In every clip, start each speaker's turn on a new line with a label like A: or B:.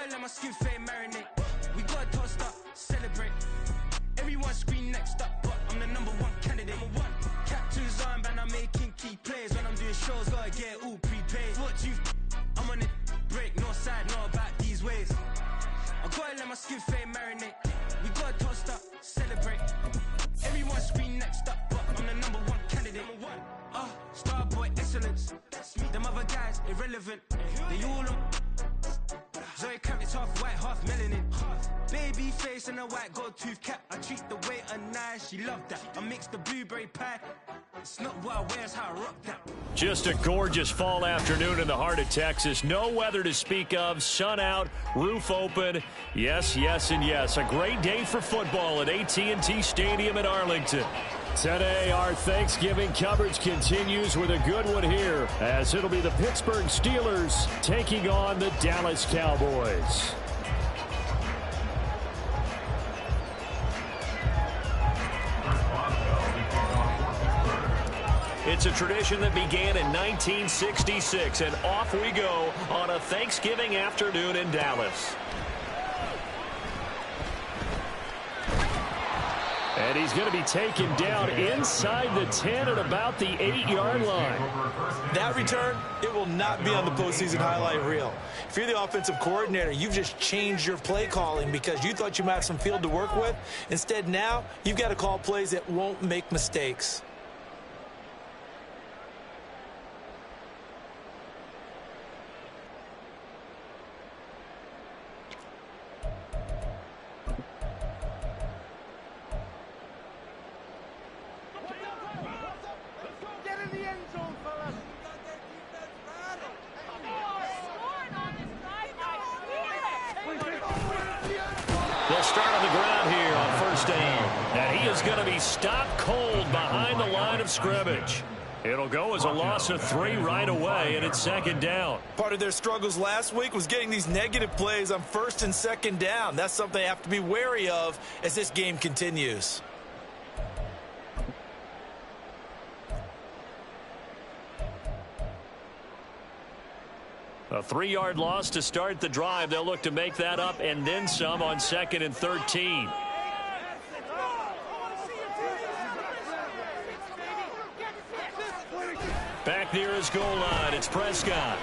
A: gotta let my skin fade marinate. We gotta toast up, celebrate. Everyone scream next up, but I'm the #1 candidate. Captain's armband, I'm making key plays. When I'm doing shows, gotta get all prepaid. What you I'm on it, break, no side, know about these ways. I gotta let my skin fade marinate. We gotta toast up, celebrate. Everyone scream next up, but I'm the #1 candidate. Starboy excellence. Them other guys irrelevant. They all on. Zoe Kravitz half white, half melanin. Baby face and a white gold tooth cap. I treat the waiter nice, she loved that. I mix the blueberry pie. It's not what I wear, it's how I rock that.
B: Just a gorgeous fall afternoon in the heart of Texas. No weather to speak of. Sun out, roof open. Yes, yes, and yes. A great day for football at AT&T Stadium in Arlington. Today, our Thanksgiving coverage continues with a good one here, as it'll be the Pittsburgh Steelers taking on the Dallas Cowboys. It's a tradition that began in 1966, and off we go on a Thanksgiving afternoon in Dallas. And he's going to be taken down inside the 10 at about the 8-yard line.
C: That return, it will not be on the postseason highlight reel. If you're the offensive coordinator, you've just changed your play calling because you thought you might have some field to work with. Instead, now you've got to call plays that won't make mistakes.
B: They'll start on the ground here on first down. And he is going to be stopped cold behind the line of scrimmage. It'll go as a loss of 3 right away, and it's second down.
C: Part of their struggles last week was getting these negative plays on first and second down. That's something they have to be wary of as this game continues.
B: A 3-yard loss to start the drive. They'll look to make that up and then some on 2nd and 13. Back near his goal line, it's Prescott.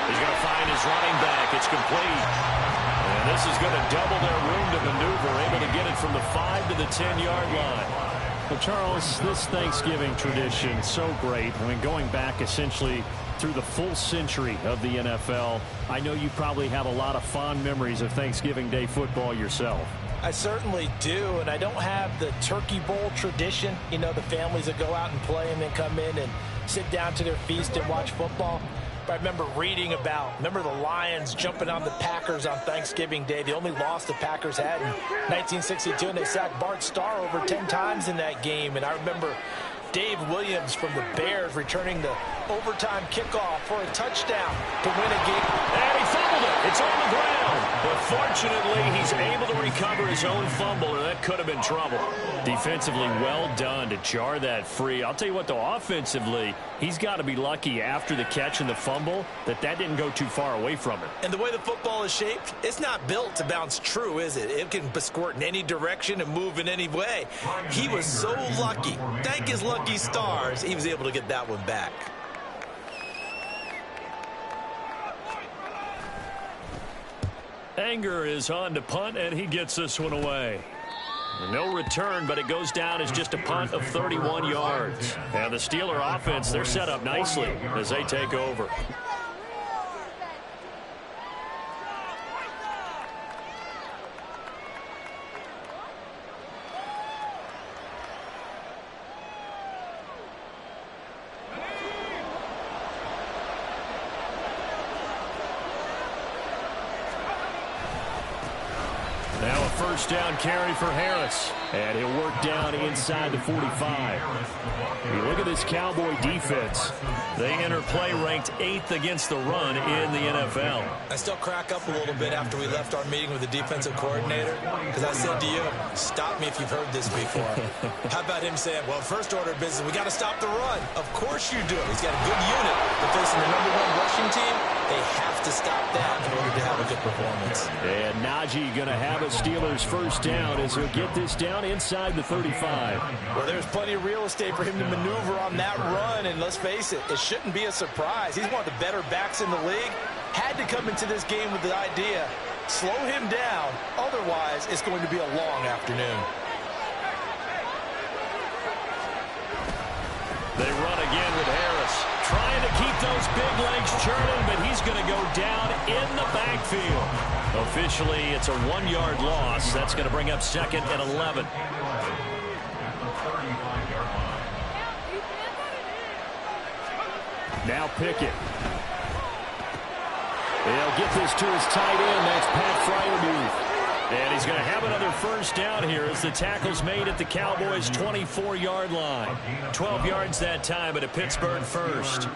B: He's going to find his running back. It's complete. And this is going to double their room to maneuver, able to get it from the 5 to the 10-yard line. Well, Charles, this Thanksgiving tradition, so great. I mean, going back essentially through the full century of the NFL, I know you probably have a lot of fond memories of Thanksgiving Day football yourself.
D: I certainly do, and I don't have the Turkey Bowl tradition. You know, the families that go out and play and then come in and sit down to their feast and watch football. But I remember reading remember the Lions jumping on the Packers on Thanksgiving Day. The only loss the Packers had in 1962, and they sacked Bart Starr over 10 times in that game. And I remember Dave Williams from the Bears returning the overtime kickoff for a touchdown to win a game.
B: And he fumbled it. It's on the ground. But fortunately, he's able to recover his own fumble, and that could have been trouble. Defensively, well done to jar that free. I'll tell you what, though, offensively, he's got to be lucky after the catch and the fumble that didn't go too far away from him.
C: And the way the football is shaped, it's not built to bounce true, is it? It can squirt in any direction and move in any way. He was so lucky. Thank his lucky stars, he was able to get that one back.
B: Anger is on to punt, and he gets this one away. No return, but it goes down as just a punt of 31 yards. And the Steeler offense, they're set up nicely as they take over. Now a first down carry for Harris. And he'll work down inside the 45. You look at this Cowboy defense. They enter play ranked 8th against the run in the NFL.
C: I still crack up a little bit after we left our meeting with the defensive coordinator, because I said to you, stop me if you've heard this before. How about him saying, well, first order of business, we got to stop the run. Of course you do. He's got a good unit. But facing the #1 rushing team, they have to stop that in order to have
D: good performance.
B: And Najee going to have a Steelers first down as he'll get this down inside the 35.
D: Well, there's plenty of real estate for him to maneuver on that run, and let's face it, it shouldn't be a surprise. He's one of the better backs in the league. Had to come into this game with the idea, slow him down, otherwise it's going to be a long afternoon.
B: They run again with Harris, trying to keep those big legs churning, but he's going to go down in the backfield. Officially, it's a 1-yard loss. That's going to bring up 2nd and 11. Now Pickett. He'll get this to his tight end. That's Pat Fryermuth. And he's going to have another first down here as the tackle's made at the Cowboys' 24-yard line. 12 yards that time, but a Pittsburgh first.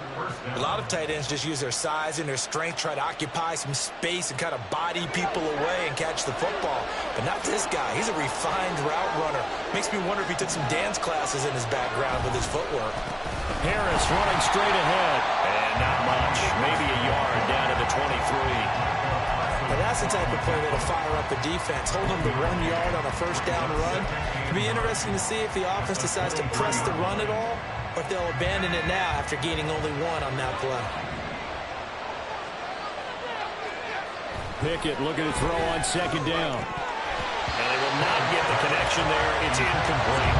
D: A lot of tight ends just use their size and their strength, try to occupy some space and kind of body people away and catch the football. But not this guy. He's a refined route runner. Makes me wonder if he took some dance classes in his background with his footwork.
B: Harris running straight ahead. And not much. Maybe a yard down to the 23.
D: Now that's the type of play that'll fire up the defense. Hold them to 1 yard on a first down run. It'll be interesting to see if the offense decides to press the run at all, or if they'll abandon it now after gaining only 1 on that play.
B: Pickett looking to throw on 2nd down. And they will not get the connection there. It's incomplete.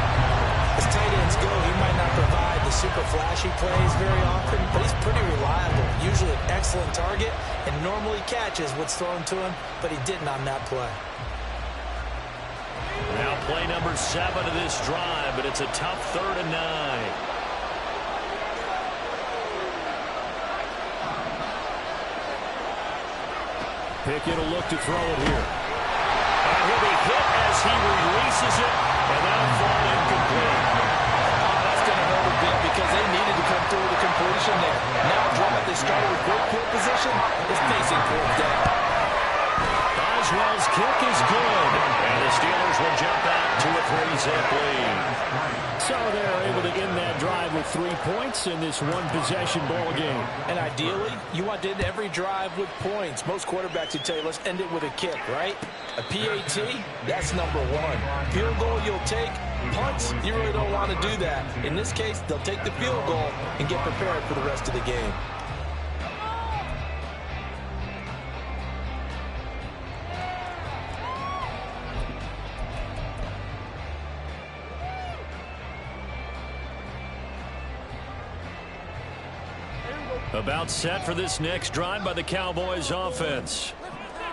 D: As tight ends go, he might not provide the super flashy plays very often, but he's pretty reliable. Usually an excellent target and normally catches what's thrown to him, but he didn't on that play.
B: Now play number 7 of this drive, but it's a tough 3rd and 9. Pickett will look to throw it here. And he'll be hit as he releases it, and that'll fall incomplete.
D: That's going to hurt a bit because they needed to come through with a completion there. Now drive they started with good field position is facing 4th down.
B: Boswell's kick is good, and the Steelers will jump out to a 3-zip lead. So they're able to end that drive with 3 points in this one-possession ball game.
D: And ideally, you want to end every drive with points. Most quarterbacks would tell you, let's end it with a kick, right? A PAT, that's number 1. Field goal you'll take. Punts, you really don't want to do that. In this case, they'll take the field goal and get prepared for the rest of the game.
B: About set for this next drive by the Cowboys offense.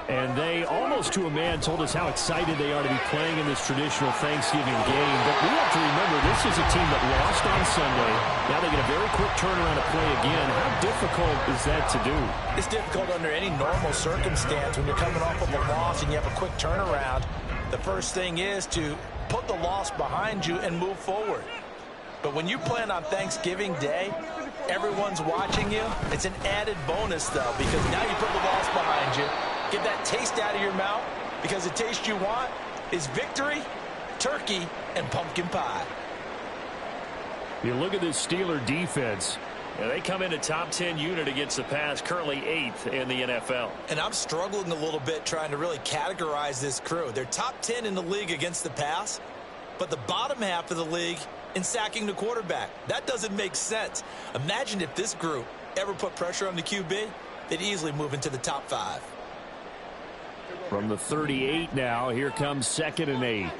B: And they, almost to a man, told us how excited they are to be playing in this traditional Thanksgiving game. But we have to remember, this is a team that lost on Sunday. Now they get a very quick turnaround to play again. How difficult is that to do?
D: It's difficult under any normal circumstance when you're coming off of a loss and you have a quick turnaround. The first thing is to put the loss behind you and move forward. But when you plan on Thanksgiving Day, everyone's watching you. It's an added bonus, though, because now you put the loss behind you. Get that taste out of your mouth, because the taste you want is victory, turkey, and pumpkin pie.
B: You look at this Steeler defense. They come in a top 10 unit against the pass, currently 8th in the NFL.
D: And I'm struggling a little bit trying to really categorize this crew. They're top 10 in the league against the pass, but the bottom half of the league in sacking the quarterback. That doesn't make sense. Imagine if this group ever put pressure on the QB, they'd easily move into the top 5.
B: From the 38 now, here comes 2nd and 8.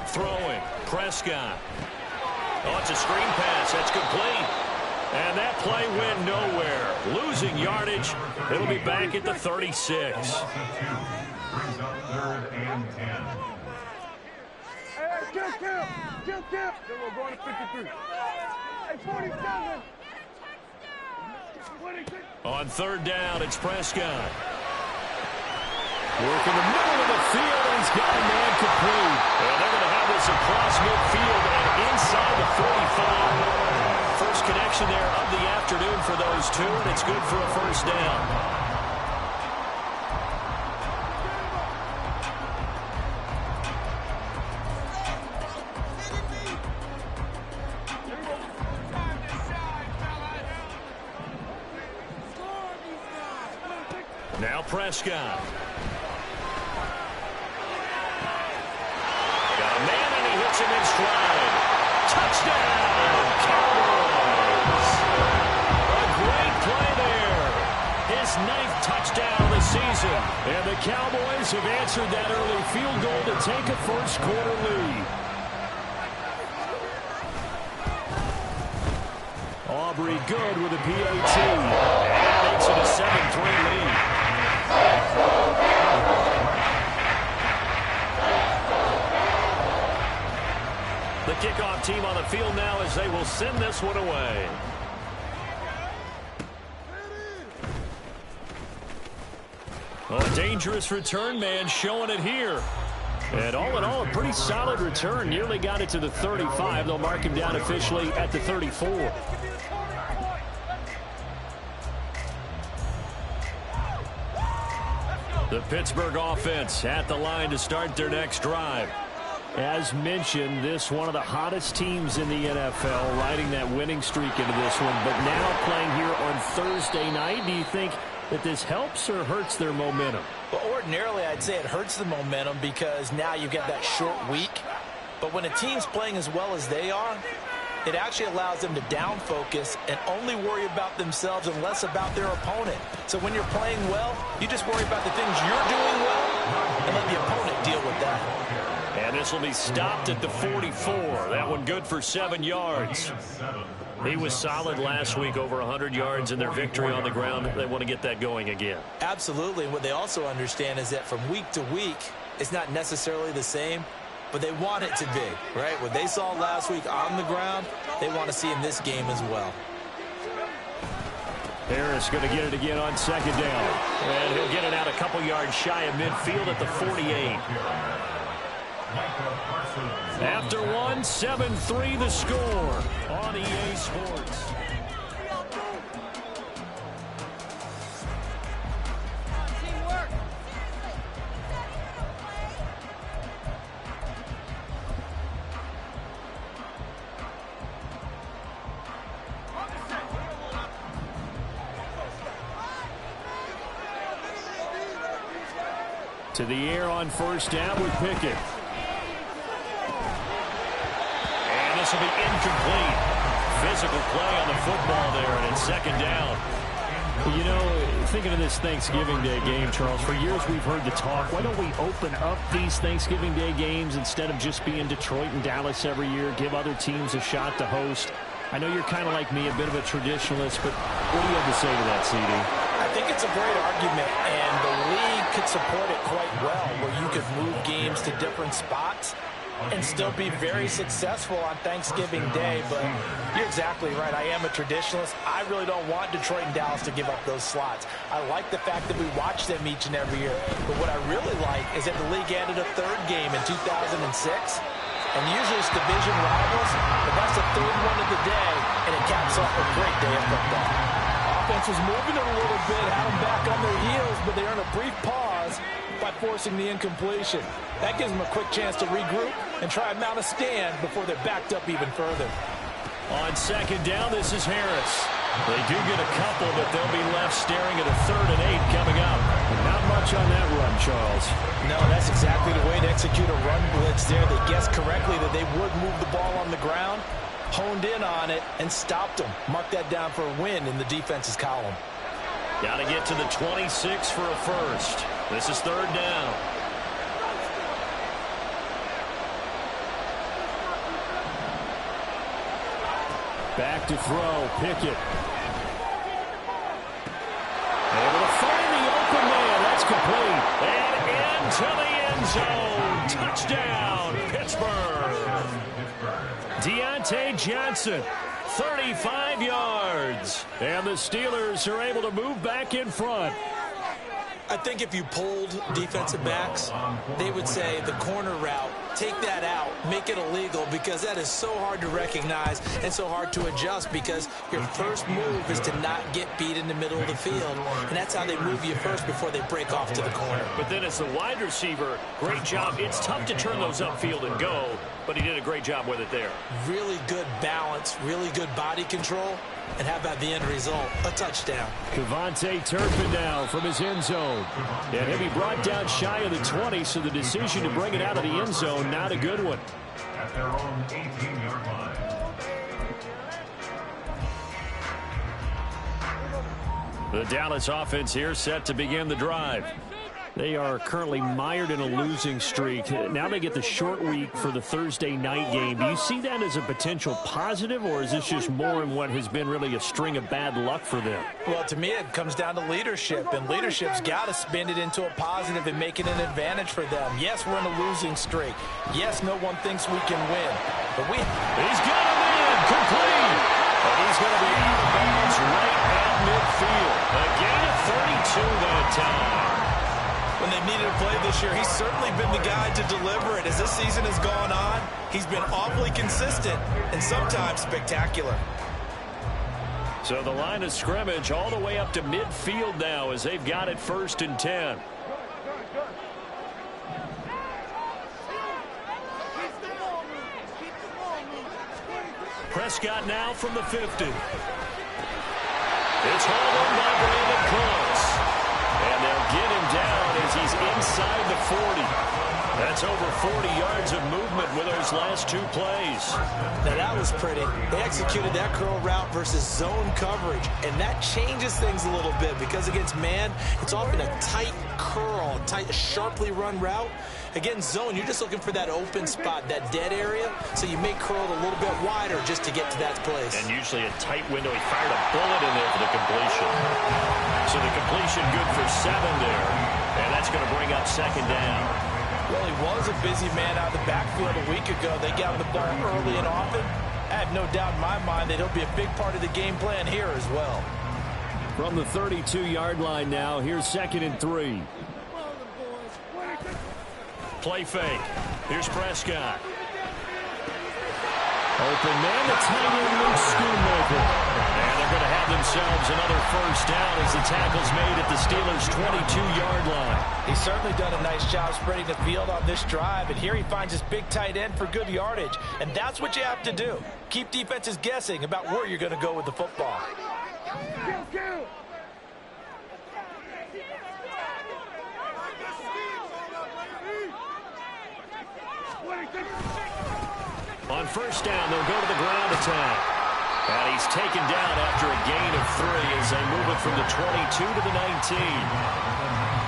B: Throwing, Prescott. Oh, it's a screen pass. That's complete. And that play went nowhere. Losing yardage. It'll be back at the 36.
E: Brings up 3rd and 10.
F: Jump. Then we're going to 53. Hey, 47.
B: On 3rd down, it's Prescott. Work in the middle of the field, and he's got a man complete. And they're going to have this across midfield and inside the 45. First connection there of the afternoon for those two, and it's good for a first down. Now Prescott. Got a man, and he hits him in stride. Touchdown, Cowboys. A great play there. His 9th touchdown of the season. And the Cowboys have answered that early field goal to take a first-quarter lead. Aubrey good with a PAT. And makes it a 7-3 lead. The kickoff team on the field now as they will send this one away. A dangerous return man showing it here. And all in all, a pretty solid return. Nearly got it to the 35. They'll mark him down officially at the 34. The Pittsburgh offense at the line to start their next drive. As mentioned, this one of the hottest teams in the NFL, riding that winning streak into this one. But now playing here on Thursday night, do you think that this helps or hurts their momentum?
D: Well, ordinarily, I'd say it hurts the momentum because now you get that short week. But when a team's playing as well as they are, it actually allows them to down focus and only worry about themselves and less about their opponent. So when you're playing well, you just worry about the things you're doing well and let the opponent deal with that.
B: And this will be stopped at the 44. That one good for 7 yards. He was solid last week, over 100 yards in their victory on the ground. They want to get that going again.
D: Absolutely. And what they also understand is that from week to week, it's not necessarily the same, but they want it to be, right? What they saw last week on the ground, they want to see in this game as well.
B: Harris going to get it again on 2nd down. And he'll get it out a couple yards shy of midfield at the 48. After one, 7-3 the score on EA Sports. To the air on 1st down with Pickett. This will be incomplete. Physical play on the football there, and it's 2nd down. You know, thinking of this Thanksgiving Day game, Charles, for years we've heard the talk, why don't we open up these Thanksgiving Day games instead of just being Detroit and Dallas every year, give other teams a shot to host? I know you're kind of like me, a bit of a traditionalist, but what do you have to say to that, CD?
D: I think it's a great argument, and the league could support it quite well, where you could move games to different spots and still be very successful on Thanksgiving Day. But you're exactly right. I am a traditionalist. I really don't want Detroit and Dallas to give up those slots. I like the fact that we watch them each and every year. But what I really like is that the league added a 3rd game in 2006. And usually it's division rivals, but that's the 3rd one of the day, and it caps off a great day of football. Offense was moving it a little bit, had them back on their heels, but they earned a brief pause by forcing the incompletion. That gives them a quick chance to regroup and try and mount a stand before they're backed up even further.
B: On 2nd down, this is Harris. They do get a couple, but they'll be left staring at a 3rd and 8 coming up. Not much on that run, Charles.
D: No, that's exactly the way to execute a run blitz there. They guessed correctly that they would move the ball on the ground, honed in on it, and stopped them. Mark that down for a win in the defense's column.
B: Got to get to the 26 for a first. This is 3rd down. Back to throw, Pickett. Able to find the open man. That's complete. And into the end zone. Touchdown, Pittsburgh. Deontay Johnson, 35 yards. And the Steelers are able to move back in front.
D: I think if you polled defensive backs, they would say the corner route, take that out, make it illegal, because that is so hard to recognize and so hard to adjust, because your first move is to not get beat in the middle of the field, and that's how they move you first before they break off to the corner.
B: But then as the wide receiver, great job. It's tough to turn those upfield and go, but he did a great job with it there.
D: Really good balance, really good body control,
C: and have at the end result a touchdown.
B: Cavante Turpin now from his end zone. And he'll be brought down shy of the 20, so the decision to bring it out of the end zone, not a good one.
E: At their own 18-yard line.
B: The Dallas offense here set to begin the drive. They are currently mired in a losing streak. Now they get the short week for the Thursday night game. Do you see that as a potential positive, or is this just more in what has been really a string of bad luck for them?
D: Well, to me, it comes down to leadership, and leadership's got to spin it into a positive and make it an advantage for them. Yes, we're in a losing streak. Yes, no one thinks we can win. But
B: He's got him in, complete. And he's going to be out of bounds right at midfield. A gain of 32 that time.
C: When they've needed a play this year, he's certainly been the guy to deliver it. As this season has gone on, he's been awfully consistent and sometimes spectacular.
B: So the line of scrimmage all the way up to midfield now as they've got it 1st and 10. Prescott now from the 50. It's hauled in by Brandon Cooks. And they'll get him down as he's inside the 40. That's over 40 yards of movement with those last 2 plays.
C: Now that was pretty. They executed that curl route versus zone coverage, and that changes things a little bit because against man, it's often a tight curl, tight, sharply run route. Against zone, you're just looking for that open spot, that dead area, so you may curl it a little bit wider just to get to that place.
B: And usually a tight window. He fired a bullet in there for the completion. So the completion good for 7 there, and that's going to bring up 2nd down.
D: Well, he was a busy man out of the backfield a week ago. They got him the ball early and often. I have no doubt in my mind that he'll be a big part of the game plan here as well.
B: From the 32-yard line now, here's 2nd and 3. Play fake. Here's Prescott. Open man, the tight end Luke Schoonmaker. And they're going to have themselves another 1st down as the tackle's made at the Steelers' 22-yard line.
D: He's certainly done a nice job spreading the field on this drive, and here he finds his big tight end for good yardage. And that's what you have to do. Keep defenses guessing about where you're going to go with the football.
B: On 1st down, they'll go to the ground attack. And he's taken down after a gain of 3 as they move it from the 22 to the 19.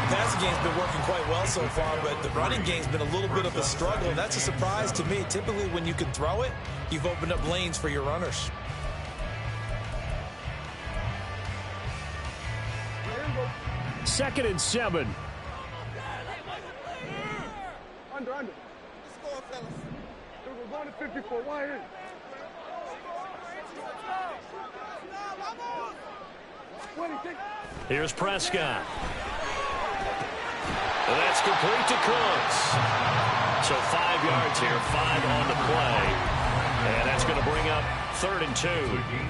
C: The passing game's been working quite well so far, but the running game's been a little bit of a struggle, and that's a surprise to me. Typically, when you can throw it, you've opened up lanes for your runners.
B: Second and 7.
F: Under. Let's go, fellas. We're going to 54. Why here?
B: Here's Prescott. That's complete to Cooks. So 5 yards here, 5 on the play. And that's going to bring up 3rd and 2.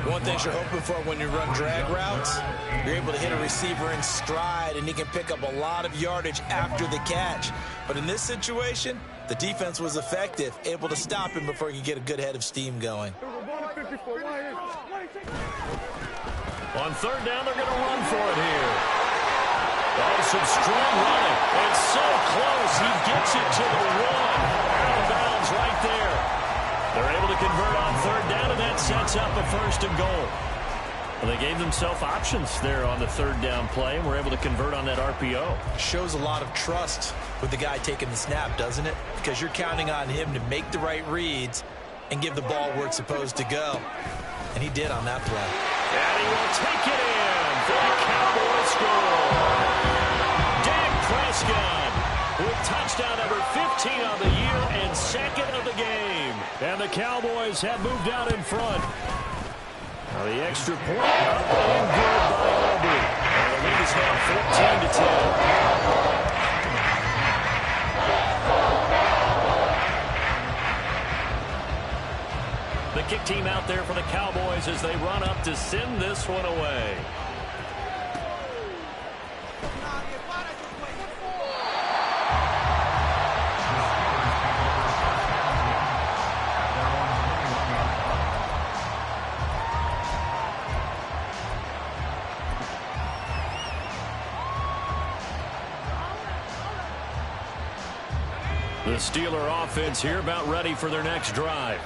C: One thing you're hoping for when you run drag routes, you're able to hit a receiver in stride, and he can pick up a lot of yardage after the catch. But in this situation, the defense was effective, able to stop him before he could get a good head of steam going.
B: On 3rd down, they're going to run for it here. Oh, some strong running. It's so close. He gets it to the 1. Out of bounds right there. They're able to convert on 3rd down, and that sets up a 1st and goal. Well, they gave themselves options there on the 3rd down play, and were able to convert on that RPO.
C: Shows a lot of trust with the guy taking the snap, doesn't it? Because you're counting on him to make the right reads and give the ball where it's supposed to go. And he did on that play.
B: And he will take it in for the Cowboys score. Dak Prescott with touchdown number 15 on the year and 2nd of the game. And the Cowboys have moved out in front. Now the extra point up and good by Aubrey. And the lead is now 14-10. The kick team out there for the Cowboys as they run up to send this one away. The Steeler offense here about ready for their next drive.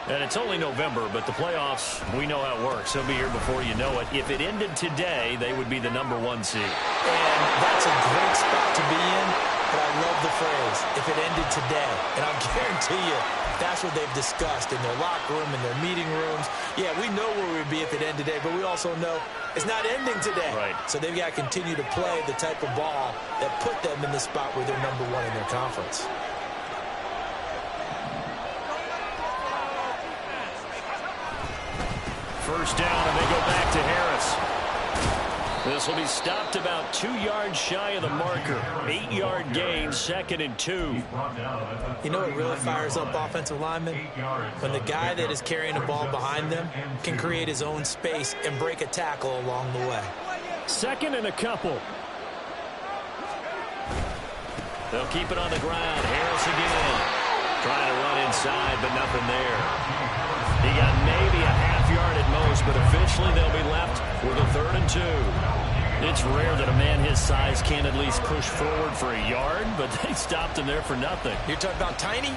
B: And it's only November, but the playoffs, we know how it works. They'll be here before you know it. If it ended today, they would be the #1 seed.
D: And that's a great spot to be in, but I love the phrase, if it ended today. And I'll guarantee you, that's what they've discussed in their locker room, in their meeting rooms. Yeah, we know where we would be if it ended today, but we also know it's not ending today.
B: Right.
D: So they've got to continue to play the type of ball that put them in the spot where they're #1 in their conference.
B: First down, and they go back to Harris. This will be stopped about 2 yards shy of the marker. 8-yard gain, 2nd and 2.
D: You know what really fires up offensive linemen? When the guy that is carrying the ball behind them can create his own space and break a tackle along the way.
B: 2nd and a couple. They'll keep it on the ground. Harris again. Trying to run inside, but nothing there. He got maybe a half yard at most, but officially they'll be left with a 3rd and 2. It's rare that a man his size can't at least push forward for a yard, but they stopped him there for nothing.
D: You're talking about tiny?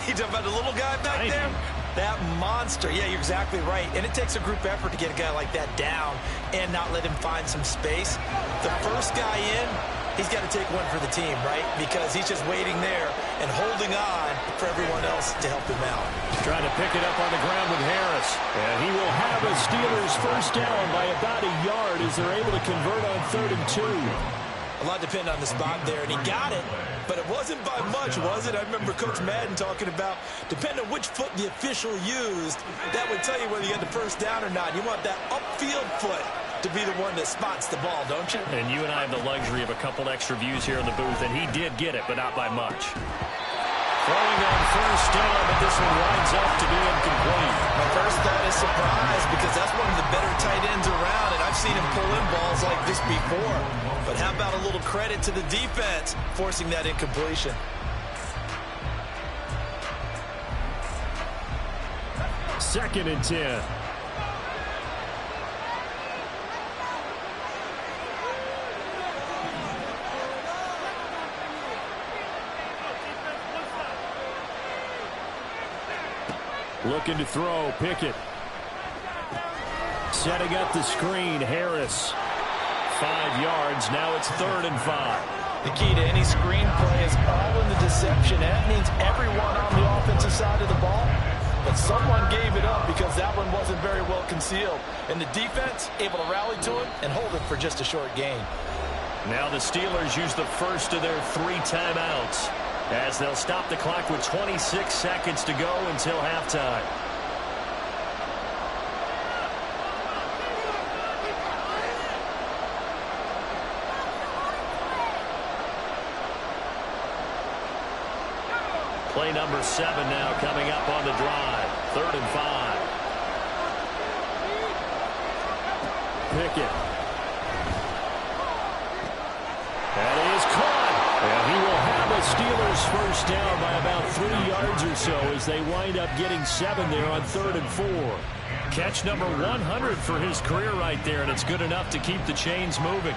D: You're talking about the little guy back
B: Tiny.
D: there? That monster. Yeah, you're exactly right. And it takes a group effort to get a guy like that down and not let him find some space. The first guy in, he's got to take one for the team, right? Because he's just waiting there and holding on for everyone else to help him out.
B: Trying to pick it up on the ground with Harris. And he will have a Steelers first down by about a yard as they're able to convert on 3rd and 2.
D: A lot depended on the spot there, and he got it, but it wasn't by much, was it? I remember Coach Madden talking about, depending on which foot the official used, that would tell you whether you had the first down or not. You want that upfield foot to be the one that spots the ball, don't you?
B: And you and I have the luxury of a couple extra views here in the booth, and he did get it, but not by much. Throwing on first down, but this one winds up to be incomplete.
D: My first thought is surprise, because that's one of the better tight ends around, and I've seen him pull in balls like this before. But how about a little credit to the defense forcing that incompletion?
B: Second and 10. Looking to throw, Pickett. Setting up the screen, Harris. 5 yards, now it's 3rd and 5.
D: The key to any screen play is all in the deception. That means everyone on the offensive side of the ball. But someone gave it up because that one wasn't very well concealed. And the defense able to rally to it and hold it for just a short gain.
B: Now the Steelers use the first of their 3 timeouts as they'll stop the clock with 26 seconds to go until halftime. Play number 7 now coming up on the drive. 3rd and 5. Pickett. That is caught. And he will have a Steelers first down by about 3 yards or so as they wind up getting 7 there on 3rd and 4. Catch number 100 for his career right there, and it's good enough to keep the chains moving.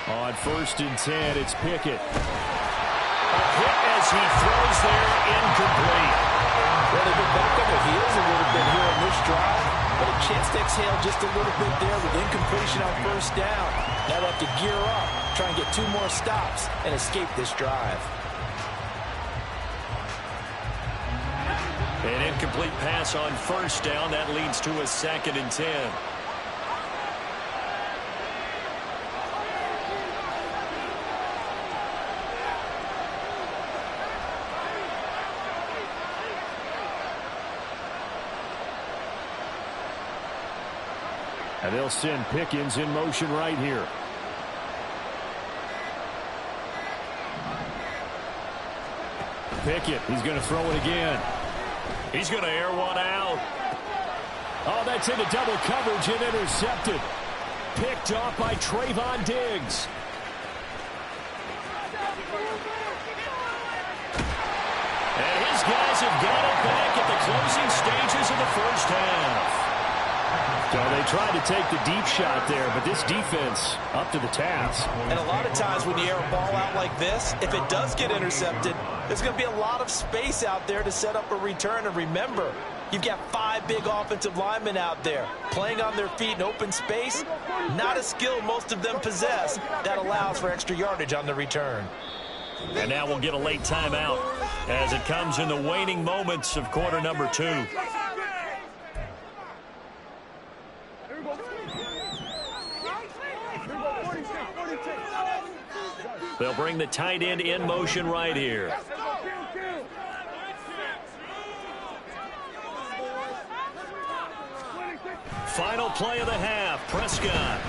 B: On 1st and 10, it's Pickett. A hit as he throws there, incomplete.
D: Well, they've been back on their heels a little bit here on this drive, but a chance to exhale just a little bit there with incompletion on first down. Now they have to gear up, try and get 2 more stops, and escape this drive.
B: An incomplete pass on first down. That leads to a 2nd and 10. And they'll send Pickens in motion right here. Pickett, he's going to throw it again. He's going to air one out. Oh, that's into double coverage and intercepted. Picked off by Trayvon Diggs. And his guys have got it back at the closing stages of the first half. So they tried to take the deep shot there, but this defense up to the task.
D: And a lot of times when you air a ball out like this, if it does get intercepted, there's going to be a lot of space out there to set up a return. And remember, you've got 5 big offensive linemen out there playing on their feet in open space. Not a skill most of them possess that allows for extra yardage on the return.
B: And now we'll get a late timeout as it comes in the waning moments of quarter number 2. They'll bring the tight end in motion right here. Final play of the half, Prescott.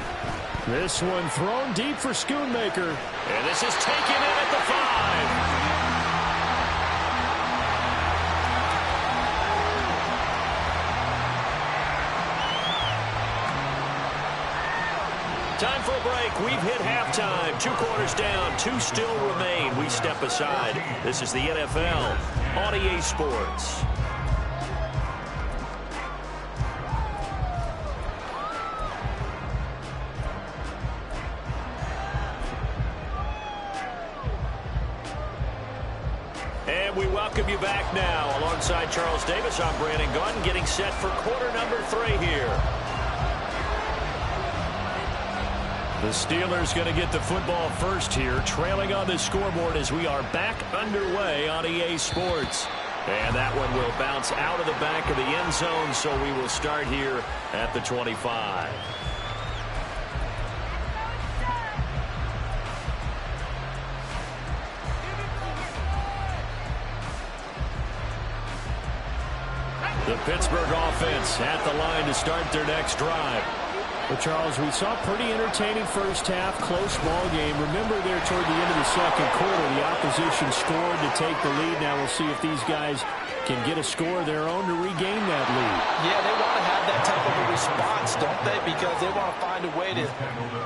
B: This one thrown deep for Schoonmaker. And this is taken in at the 5. Time for a break. We've hit halftime. 2 quarters down. 2 still remain. We step aside. This is the NFL on EA Sports. And we welcome you back now. Alongside Charles Davis, I'm Brandon Gunn, getting set for quarter number 3 here. The Steelers going to get the football first here, trailing on the scoreboard as we are back underway on EA Sports. And that one will bounce out of the back of the end zone, so we will start here at the 25. The Pittsburgh offense at the line to start their next drive. Well, Charles, we saw a pretty entertaining first half, close ball game. Remember there toward the end of the second quarter, the opposition scored to take the lead. Now we'll see if these guys can get a score of their own to regain that lead.
D: Yeah, they want to have that type of a response, don't they? Because they want to find a way to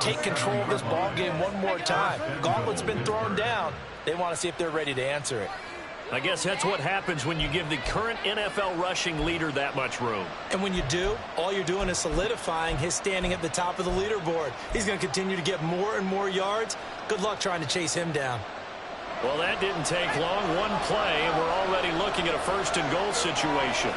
D: take control of this ball game one more time. Gauntlet's been thrown down. They want to see if they're ready to answer it.
B: I guess that's what happens when you give the current NFL rushing leader that much room.
D: And when you do, all you're doing is solidifying his standing at the top of the leaderboard. He's going to continue to get more and more yards. Good luck trying to chase him down.
B: Well, that didn't take long. One play, and we're already looking at a 1st and goal situation.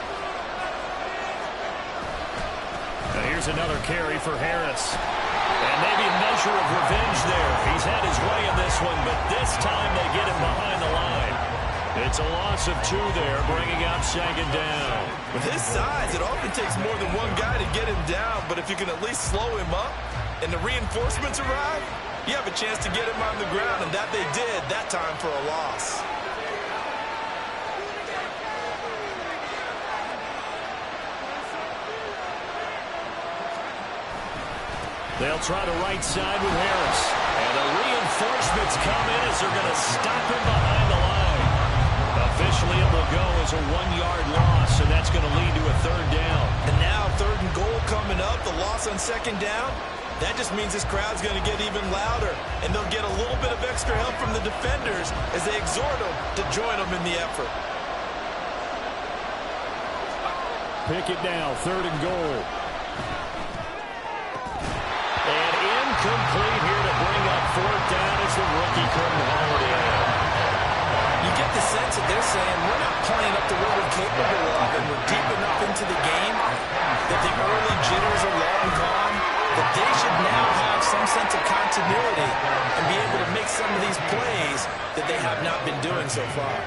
B: Now here's another carry for Harris. And maybe a measure of revenge there. He's had his way in this one, but this time they get him behind the line. It's a loss of 2 there, bringing out 2nd down.
C: With his size, it often takes more than one guy to get him down, but if you can at least slow him up and the reinforcements arrive, you have a chance to get him on the ground, and that they did that time for a loss.
B: They'll try to right side with Harris. And the reinforcements come in as they're going to stop him behind the line. Officially, it will go as a 1-yard loss, and that's going to lead to a 3rd down.
C: And now 3rd and goal coming up, the loss on 2nd down. That just means this crowd's going to get even louder, and they'll get a little bit of extra help from the defenders as they exhort them to join them in the effort.
B: Pick it now, 3rd and goal. And incomplete here to bring up 4th down as the rookie couldn't hold it in.
D: You get the sense that they're saying we're not playing up to what we're capable of, and we're deep enough into the game that the early jitters are long gone, that they should now have some sense of continuity and be able to make some of these plays that they have not been doing so far.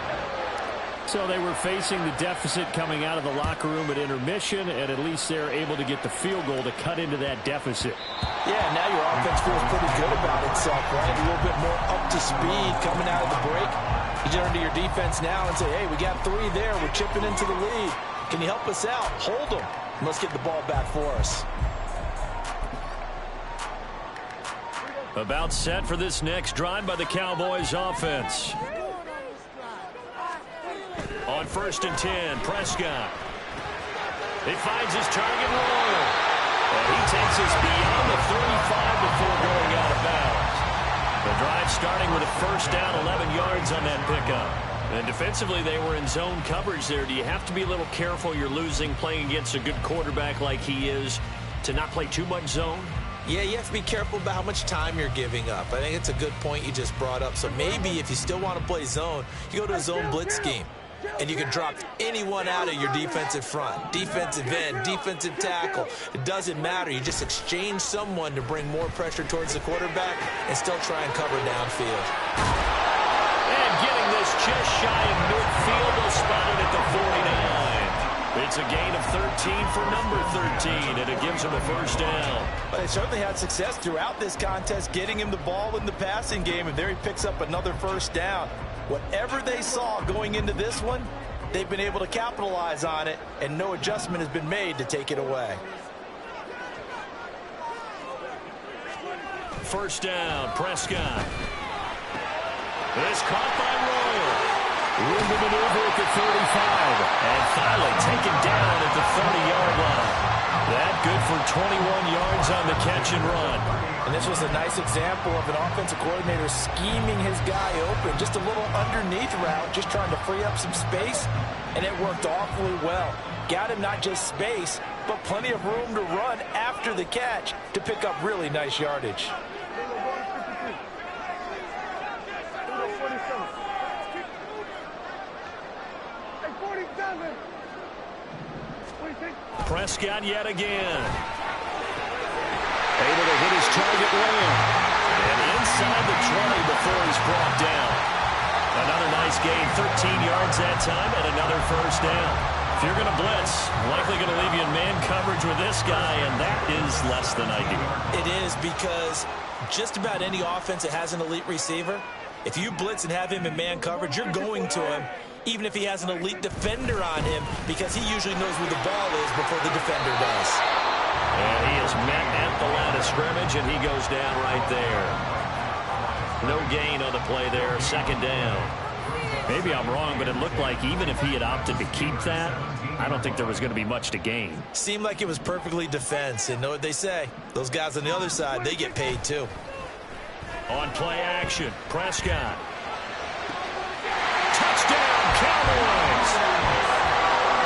B: So they were facing the deficit coming out of the locker room at intermission, and at least they're able to get the field goal to cut into that deficit.
D: Yeah, now your offense feels pretty good about itself, right? A little bit more up to speed coming out of the break. You turn to your defense now and say, hey, we got 3 there. We're chipping into the lead. Can you help us out? Hold them. And let's get the ball back for us.
B: About set for this next drive by the Cowboys offense. On 1st and 10, Prescott. He finds his target Royal. And he takes us beyond the 35 before going out of bounds. The drive starting with a 1st down, 11 yards on that pickup. And defensively, they were in zone coverage there. Do you have to be a little careful? You're losing playing against a good quarterback like he is. to not play too much zone?
C: Yeah, you have to be careful about how much time you're giving up. I think it's a good point you just brought up. So maybe if you still want to play zone, you go to a zone blitz scheme. And you can drop anyone out of your defensive front, defensive end, defensive tackle. It doesn't matter. You just exchange someone to bring more pressure towards the quarterback and still try and cover downfield.
B: And getting this just shy of midfield, they'll spot it at the 49. It's a gain of 13 for number 13, and it gives him a first down.
D: But they certainly had success throughout this contest, getting him the ball in the passing game, and there he picks up another first down. Whatever they saw going into this one, they've been able to capitalize on it, and no adjustment has been made to take it away.
B: First down, Prescott. It's caught by Royal. Room to maneuver at the 35. And finally taken down at the 30-yard line. That good for 21 yards on the catch and run.
D: And this was a nice example of an offensive coordinator scheming his guy open. Just a little underneath route, just trying to free up some space, and it worked awfully well. Got him not just space, but plenty of room to run after the catch to pick up really nice yardage.
B: Prescott yet again. Able to hit his target well. And inside the 20 before he's brought down. Another nice gain, 13 yards that time, and another first down. If you're going to blitz, likely going to leave you in man coverage with this guy, and that is less than ideal.
C: It is, because just about any offense that has an elite receiver, if you blitz and have him in man coverage, you're going to him, even if he has an elite defender on him, because he usually knows where the ball is before the defender does.
B: And he is met at the line of scrimmage, and he goes down right there. No gain on the play there, second down. Maybe I'm wrong, but it looked like even if he had opted to keep that, I don't think there was going to be much to gain.
C: Seemed like it was perfectly defense, and know what they say. Those guys on the other side, they get paid too.
B: On play action, Prescott. Touchdown, Cowboys!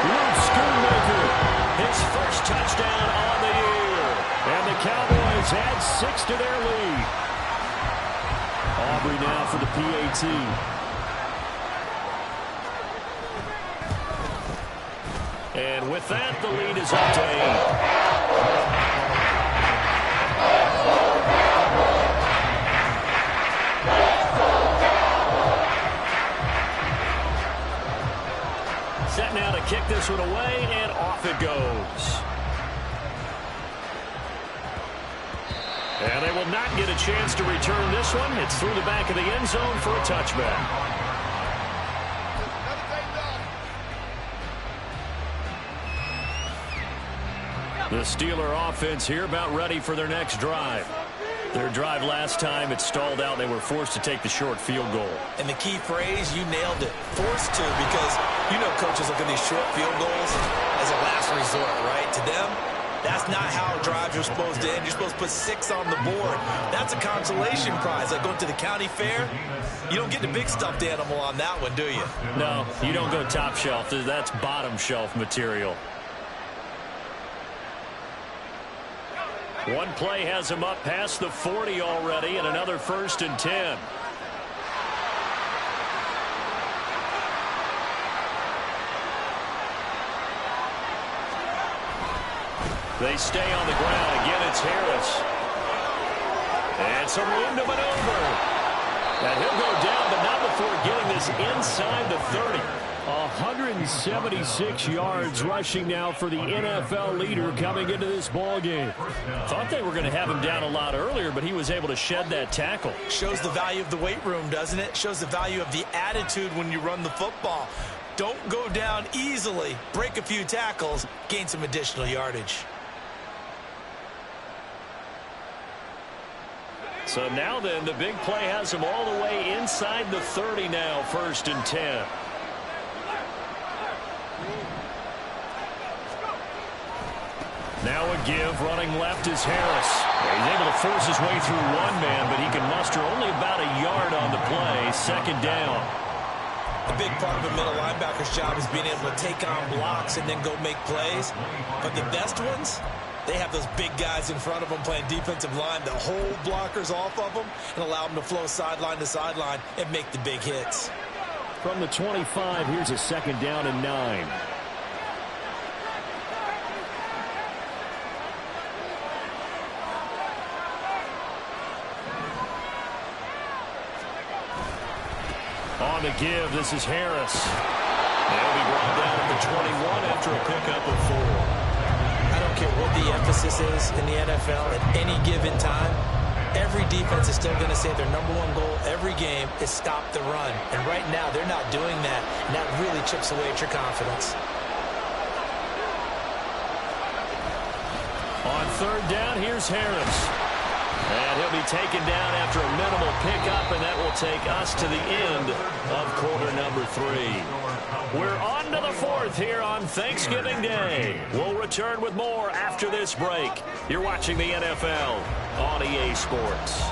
B: Luke Schoonmaker, his first touchdown on the year. And the Cowboys add 6 to their lead. Aubrey now for the PAT. And with that, the lead is up to 8. Set now to kick this one away, and off it goes. And they will not get a chance to return this one. It's through the back of the end zone for a touchback. The Steeler offense here about ready for their next drive. Their drive last time, it stalled out. They were forced to take the short field goal.
C: And the key phrase, you nailed it. Forced to, because you know coaches look at these short field goals as a last resort, right? To them, that's not how drives are supposed to end. You're supposed to put 6 on the board. That's a consolation prize. Like going to the county fair, you don't get the big stuffed animal on that one, do you?
B: No, you don't go top shelf. That's bottom shelf material. One play has him up past the 40 already, and another 1st and 10. They stay on the ground. Again, it's Harris. And some room to maneuver. And he'll go down, but not before getting this inside the 30. 176 yards rushing now for the NFL leader coming into this ball game. Thought they were going to have him down a lot earlier, but he was able to shed that tackle.
C: Shows the value of the weight room, doesn't it? Shows the value of the attitude when you run the football. Don't go down easily. Break a few tackles, gain some additional yardage.
B: So now then, the big play has him all the way inside the 30 now, 1st and 10. Now a give, running left is Harris. He's able to force his way through one man, but he can muster only about a yard on the play. Second down.
C: A big part of a middle linebacker's job is being able to take on blocks and then go make plays. But the best ones, They have those big guys in front of them playing defensive line that hold blockers off of them and allow them to flow sideline to sideline and make the big hits.
B: From the 25, here's a 2nd down and 9. On the give, this is Harris. They'll be brought down at the 21 after a pickup of 4.
C: I don't care what the emphasis is in the NFL at any given time. Every defense is still going to say their #1 goal every game is stop the run. And right now, they're not doing that, and that really chips away at your confidence.
B: On 3rd down, here's Harris. And he'll be taken down after a minimal pickup, and that will take us to the end of quarter number 3. We're on to the 4th here on Thanksgiving Day. We'll return with more after this break. You're watching the NFL on EA Sports.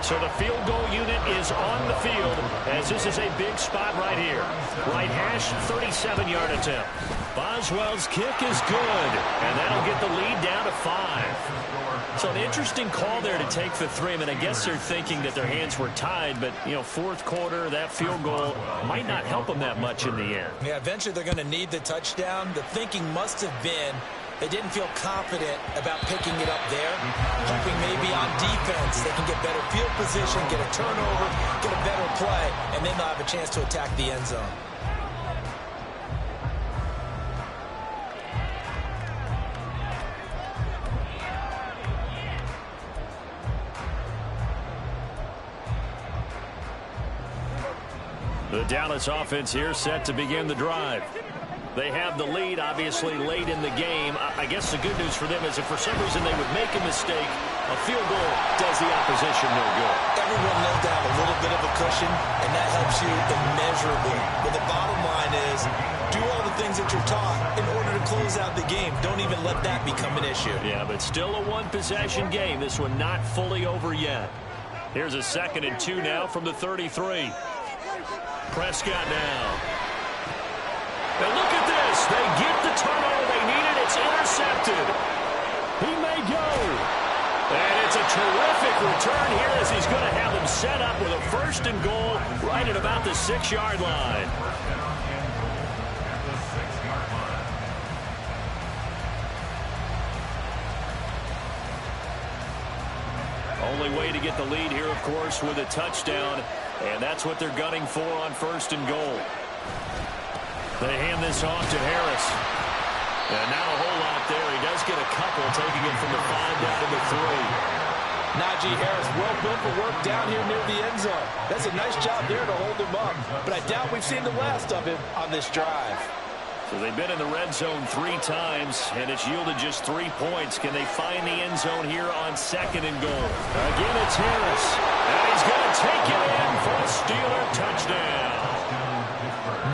B: So the field goal unit is on the field as this is a big spot right here. Right hash, 37-yard attempt. Boswell's kick is good, and that'll get the lead down to 5. So an interesting call there to take the 3. I mean, I guess they're thinking that their hands were tied, but, you know, 4th quarter, that field goal might not help them that much in the end.
C: Yeah, eventually they're going to need the touchdown. The thinking must have been they didn't feel confident about picking it up there, hoping maybe on defense they can get better field position, get a turnover, get a better play, and then they'll have a chance to attack the end zone.
B: The Dallas offense here set to begin the drive. They have the lead, obviously, late in the game. I guess the good news for them is if for some reason they would make a mistake, a field goal does the opposition no good.
C: Everyone knows to have a little bit of a cushion, and that helps you immeasurably. But the bottom line is do all the things that you're taught in order to close out the game. Don't even let that become an issue.
B: Yeah, but still a one-possession game. This one not fully over yet. Here's a 2nd and 2 now from the 33. Prescott now. And look at this. They get the turnover they needed. It's intercepted. He may go. And it's a terrific return here as he's going to have them set up with a 1st and goal right at about the 6-yard line. Only way to get the lead here, of course, with a touchdown. And that's what they're gunning for on 1st and goal. They hand this off to Harris. And not a whole lot there. He does get a couple, taking it from the 5 down to the 3.
C: Najee Harris, well built for work down here near the end zone. That's a nice job there to hold him up. But I doubt we've seen the last of him on this drive.
B: So they've been in the red zone 3 times, and it's yielded just 3 points. Can they find the end zone here on 2nd and goal? Again, it's Harris. And he's going to take it in for a Steeler touchdown.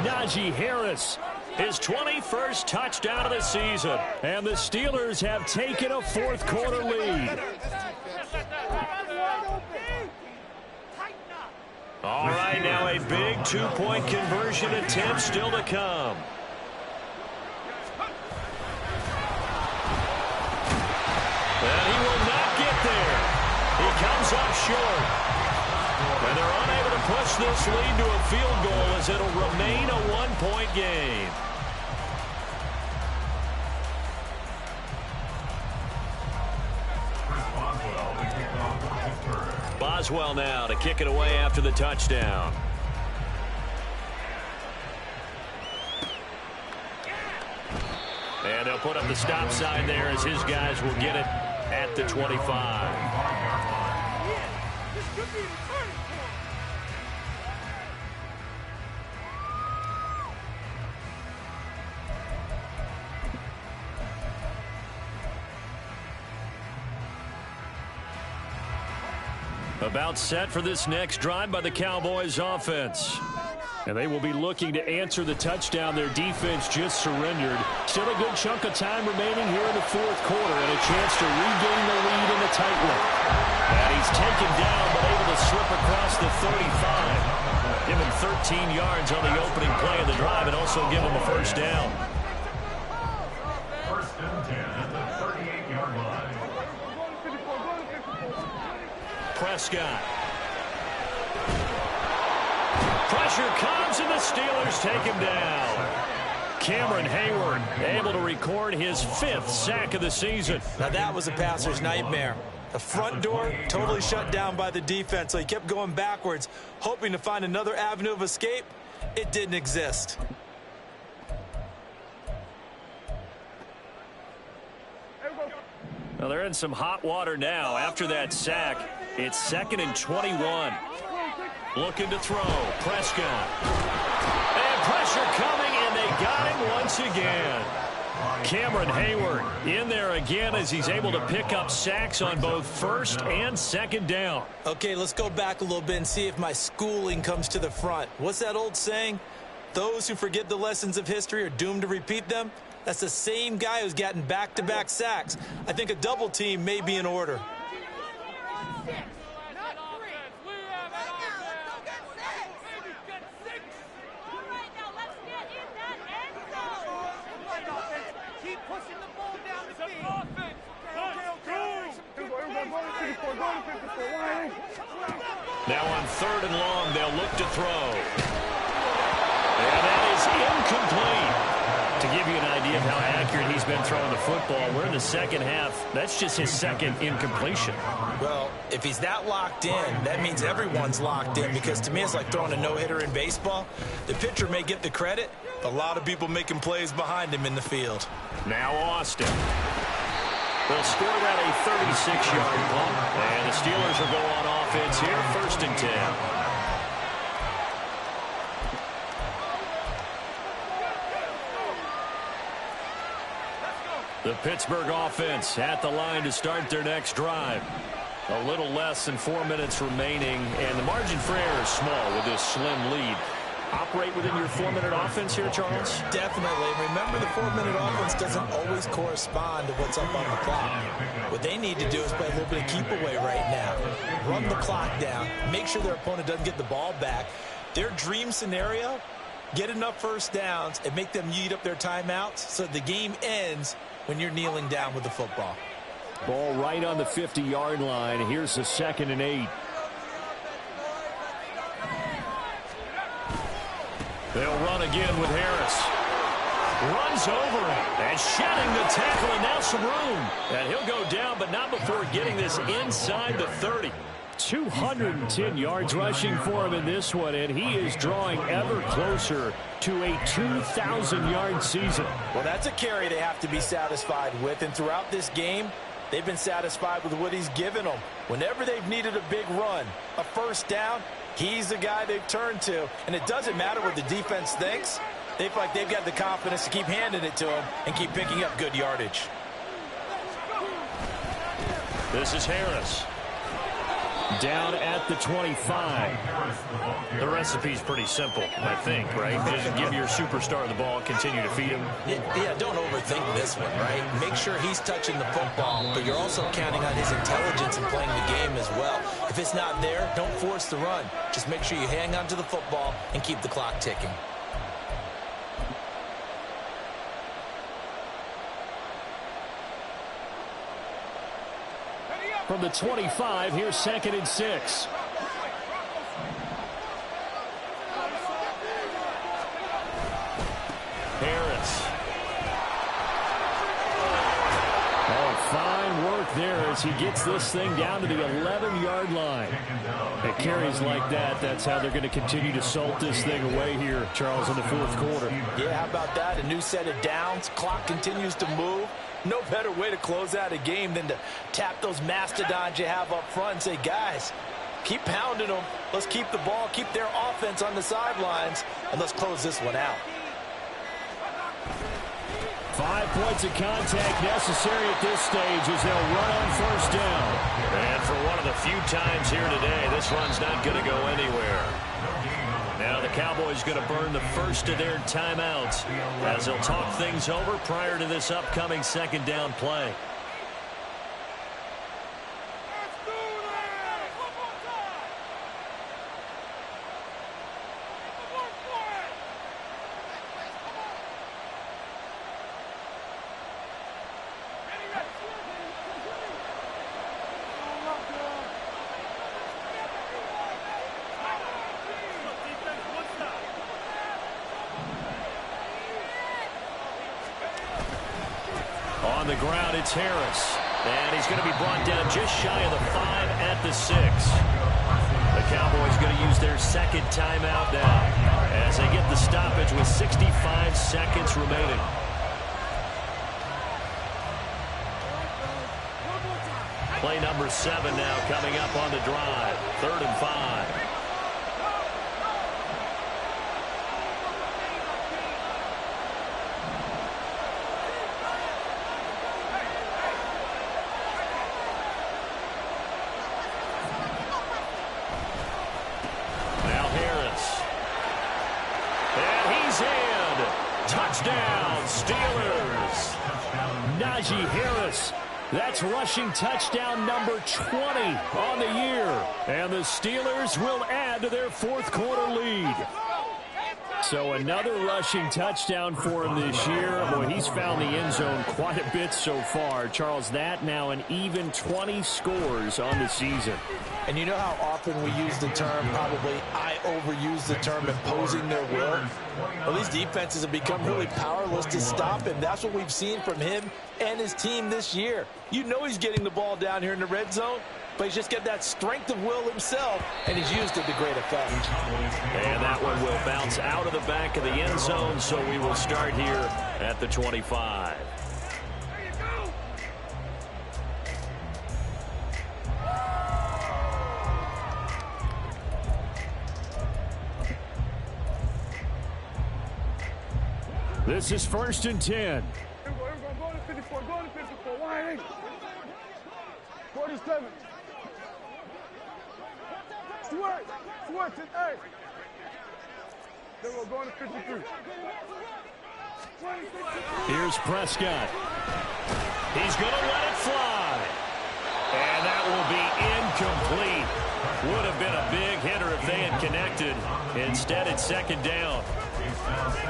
B: Najee Harris, his 21st touchdown of the season. And the Steelers have taken a 4th quarter lead. All right, now a big 2-point conversion attempt still to come. And he will not get there. He comes up short. And they're unable to push this lead to a field goal as it'll remain a 1-point game. Boswell now to kick it away after the touchdown. And they'll put up the stop sign there as his guys will get it at the 25. About set for this next drive by the Cowboys offense. And they will be looking to answer the touchdown their defense just surrendered. Still a good chunk of time remaining here in the fourth quarter and a chance to regain the lead in a tight one. And he's taken down but able to slip across the 35. Give him 13 yards on the opening play of the drive and also give him a first down.
E: First and 10 at the 38-yard line.
B: Prescott. Pressure comes, and the Steelers take him down. Cameron Hayward able to record his 5th sack of the season.
C: Now that was a passer's nightmare. The front door totally shut down by the defense, so he kept going backwards, hoping to find another avenue of escape. It didn't exist.
B: Well, they're in some hot water now. After that sack, it's 2nd and 21. Looking to throw. Prescott. And pressure coming, and they got him once again. Cameron Hayward in there again as he's able to pick up sacks on both 1st and 2nd down.
C: Okay, let's go back a little bit and see if my schooling comes to the front. What's that old saying? Those who forget the lessons of history are doomed to repeat them. That's the same guy who's gotten back-to-back sacks. I think a double team may be in order.
B: Now on 3rd and long, they'll look to throw. And that is incomplete. To give you an idea of how accurate he's been throwing the football, we're in the second half. That's just his 2nd incompletion.
C: Well, if he's that locked in, that means everyone's locked in, because to me it's like throwing a no-hitter in baseball. The pitcher may get the credit, but a lot of people making plays behind him in the field.
B: Now Austin. They'll score that a 36-yard punt. And the Steelers will go on offense here, 1st and 10. The Pittsburgh offense at the line to start their next drive. A little less than 4 minutes remaining, and the margin for error is small with this slim lead. Operate within your 4-minute offense here, Charles?
C: Definitely. Remember, the 4-minute offense doesn't always correspond to what's up on the clock. What they need to do is play a little bit of keep away right now. Run the clock down. Make sure their opponent doesn't get the ball back. Their dream scenario, get enough first downs and make them eat up their timeouts so the game ends when you're kneeling down with the football.
B: Ball right on the 50-yard line. Here's the 2nd and 8. They'll run again with Harris. Runs over him and shedding the tackle, and now some room. And he'll go down, but not before getting this inside the 30. 210 yards rushing for him in this one, and he is drawing ever closer to a 2,000-yard season.
D: Well, that's a carry they have to be satisfied with, and throughout this game, they've been satisfied with what he's given them. Whenever they've needed a big run, a first down, he's the guy they've turned to, and it doesn't matter what the defense thinks. They feel like they've got the confidence to keep handing it to him and keep picking up good yardage.
B: This is Harris. Down at the 25. The recipe's pretty simple, I think, right? Just give your superstar the ball, continue to feed him.
C: Yeah, don't overthink this one, right? Make sure he's touching the football, but you're also counting on his intelligence in playing the game as well. If it's not there, don't force the run. Just make sure you hang on to the football and keep the clock ticking.
B: From the 25, here's 2nd and 6. Harris. Oh, fine work there as he gets this thing down to the 11-yard line. It carries like that. That's how they're going to continue to salt this thing away here, Charles, in the fourth quarter.
D: Yeah, how about that? A new set of downs. Clock continues to move. No better way to close out a game than to tap those mastodons you have up front and say, guys, keep pounding them. Let's keep the ball, keep their offense on the sidelines, and let's close this one out.
B: 5 points of contact necessary at this stage as they'll run on first down. And for one of the few times here today, this run's not going to go anywhere. Now the Cowboys going to burn the first of their timeouts as they'll talk things over prior to this upcoming second down play. On the ground, it's Harris. And he's going to be brought down just shy of the 5 at the 6. The Cowboys going to use their second timeout now as they get the stoppage with 65 seconds remaining. Play number 7 now coming up on the drive. 3rd and 5. Touchdown, Steelers. Najee Harris. That's rushing touchdown number 20 on the year. And the Steelers will add to their fourth quarter lead. So another rushing touchdown for him this year. Boy, he's found the end zone quite a bit so far. Charles, that now an even 20 scores on the season.
D: And you know how often we use the term, probably I overuse the term, imposing their will? Well, these defenses have become really powerless to stop him. That's what we've seen from him and his team this year. You know he's getting the ball down here in the red zone, but he's just got that strength of will himself, and he's used it to great effect.
B: And that one will bounce out of the back of the end zone, so we will start here at the 25. This is 1st and 10.
F: Go to 54. Go to 54. Why ain't 47. Switch. Switch. Hey. Then we're going to 53.
B: Here's Prescott. He's going to let it fly. And that will be incomplete. Would have been a big hitter if they had connected. Instead, it's 2nd down.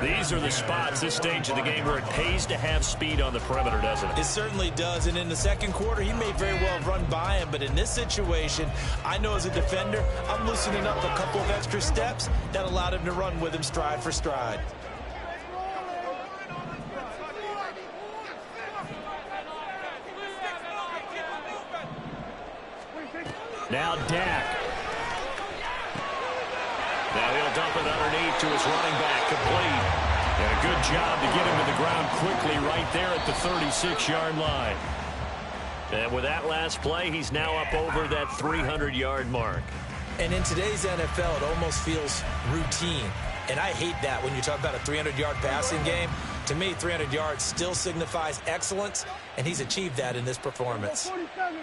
B: These are the spots, this stage of the game, where it pays to have speed on the perimeter, doesn't it?
D: It certainly does, and in the second quarter, he may very well have run by him, but in this situation, I know as a defender, I'm loosening up a couple of extra steps that allowed him to run with him stride for stride.
B: Now Dak. Now he'll dump it underneath to his running back, complete. And a good job to get him to the ground quickly right there at the 36-yard line. And with that last play, he's now up over that 300-yard mark.
D: And in today's NFL, it almost feels routine. And I hate that when you talk about a 300-yard passing game. To me, 300 yards still signifies excellence, and he's achieved that in this performance.
F: 47.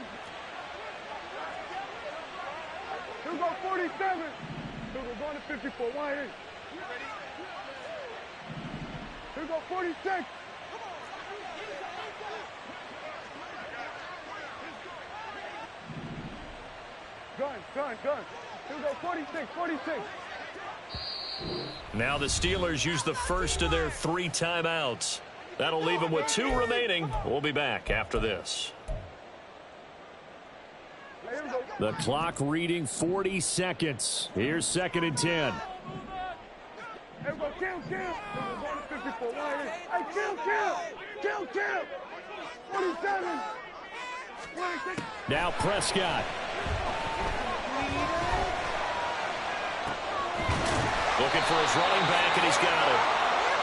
F: Here we go, 47. Here we go, going to 54. Why ain't? Here we go, 46. Gun. Here we go, 46.
B: Now the Steelers use the first of their 3 timeouts. That'll leave them with 2 remaining. We'll be back after this. The clock reading 40 seconds. Here's 2nd and 10.
F: Here we go, kill. Here we go, going to 54. Why ain't? Hey, kill. 47. 26.
B: Now Prescott. Looking for his running back, and he's got it.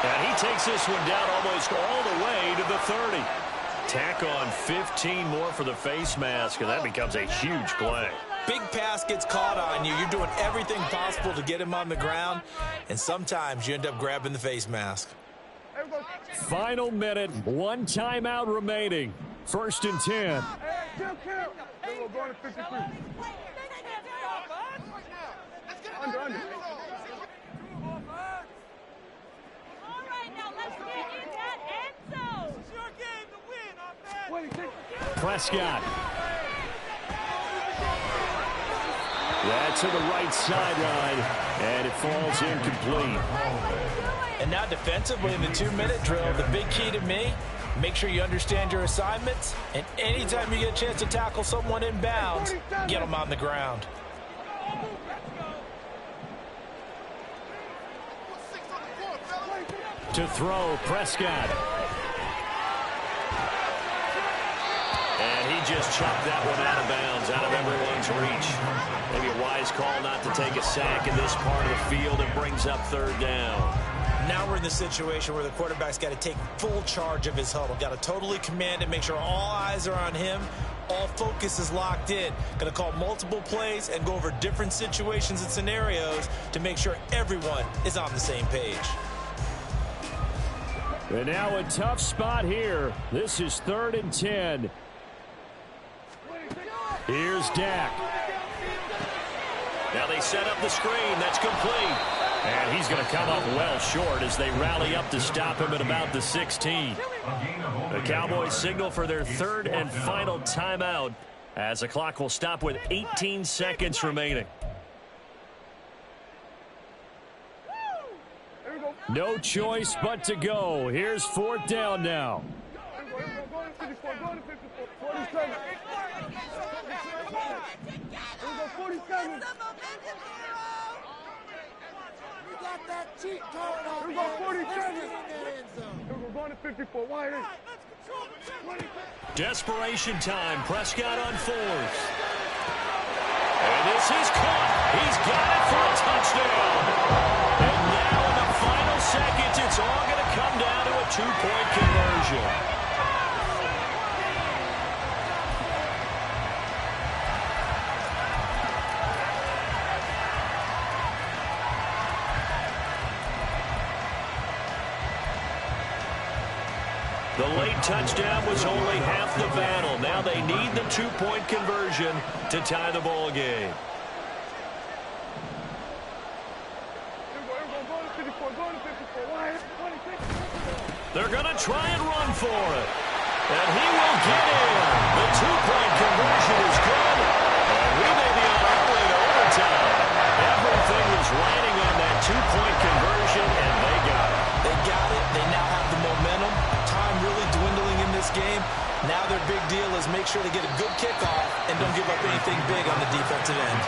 B: And he takes this one down almost all the way to the 30. Tack on 15 more for the face mask, and that becomes a huge play.
D: Big pass gets caught on you. You're doing everything possible to get him on the ground, and sometimes you end up grabbing the face mask.
B: Final minute, 1 timeout remaining. 1st and 10.
F: Kill. Then we're going to 53. Under.
B: Prescott. That's to the right sideline, and it falls incomplete.
D: And now defensively in the 2-minute drill, the big key to me, make sure you understand your assignments, and anytime you get a chance to tackle someone in bounds, get them on the ground.
B: To throw, Prescott. And he just chopped that one out of bounds, out of everyone's reach. Maybe a wise call not to take a sack in this part of the field. It brings up third down.
D: Now we're in the situation where the quarterback's got to take full charge of his huddle. Got to totally command it, make sure all eyes are on him. All focus is locked in. Going to call multiple plays and go over different situations and scenarios to make sure everyone is on the same page.
B: And now a tough spot here. This is 3rd and 10. Here's Dak. Now they set up the screen. That's complete. And he's going to come up well short as they rally up to stop him at about the 16. The Cowboys signal for their 3rd and final timeout as the clock will stop with 18 seconds remaining. No choice but to go. Here's 4th down now. Desperation time. Prescott on 4th. And this is caught. He's got it for a touchdown. And now in the final seconds, it's all going to come down to a 2-point conversion. The late touchdown was only half the battle. Now they need the 2-point conversion to tie the ball game. They're going to try and run for it. And he will get in. The 2-point conversion is good. And we may be on our way to overtime. Everything was riding on that 2-point conversion, and they got it.
D: They got it. They now have the momentum. Time really dwindling in this game. Now their big deal is make sure to get a good kickoff and don't give up anything big on the defensive end.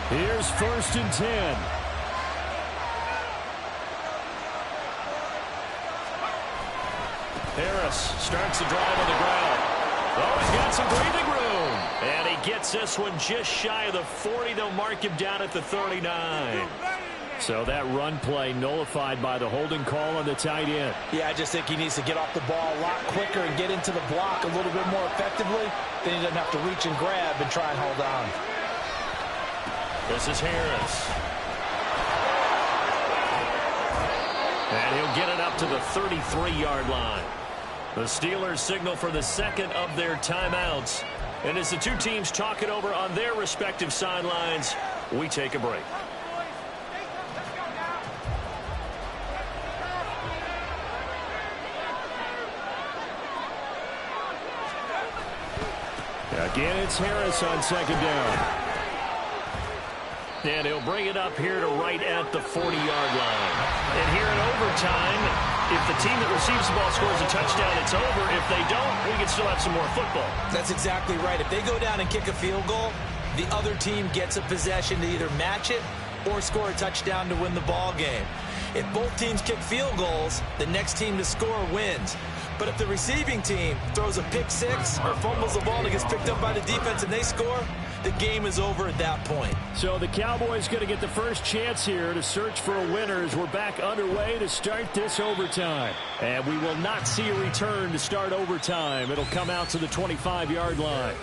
B: Here's 1st and 10. Harris starts the drive on the ground. Oh, he's got some breathing room. And he gets this one just shy of the 40. They'll mark him down at the 39. So that run play nullified by the holding call on the tight end.
D: Yeah, I just think he needs to get off the ball a lot quicker and get into the block a little bit more effectively. Then he doesn't have to reach and grab and try and hold on.
B: This is Harris. And he'll get it up to the 33-yard line. The Steelers signal for the 2nd of their timeouts. And as the two teams talk it over on their respective sidelines, we take a break. Again, it's Harris on 2nd down. And he'll bring it up here to right at the 40-yard line. And here in overtime, if the team that receives the ball scores a touchdown, it's over. If they don't, we can still have some more football.
D: That's exactly right. If they go down and kick a field goal, the other team gets a possession to either match it or score a touchdown to win the ball game. If both teams kick field goals, the next team to score wins. But if the receiving team throws a pick six or fumbles the ball and it gets picked up by the defense and they score, the game is over at that point.
B: So the Cowboys going to get the first chance here to search for a winner as we're back underway to start this overtime. And we will not see a return to start overtime. It'll come out to the 25-yard line.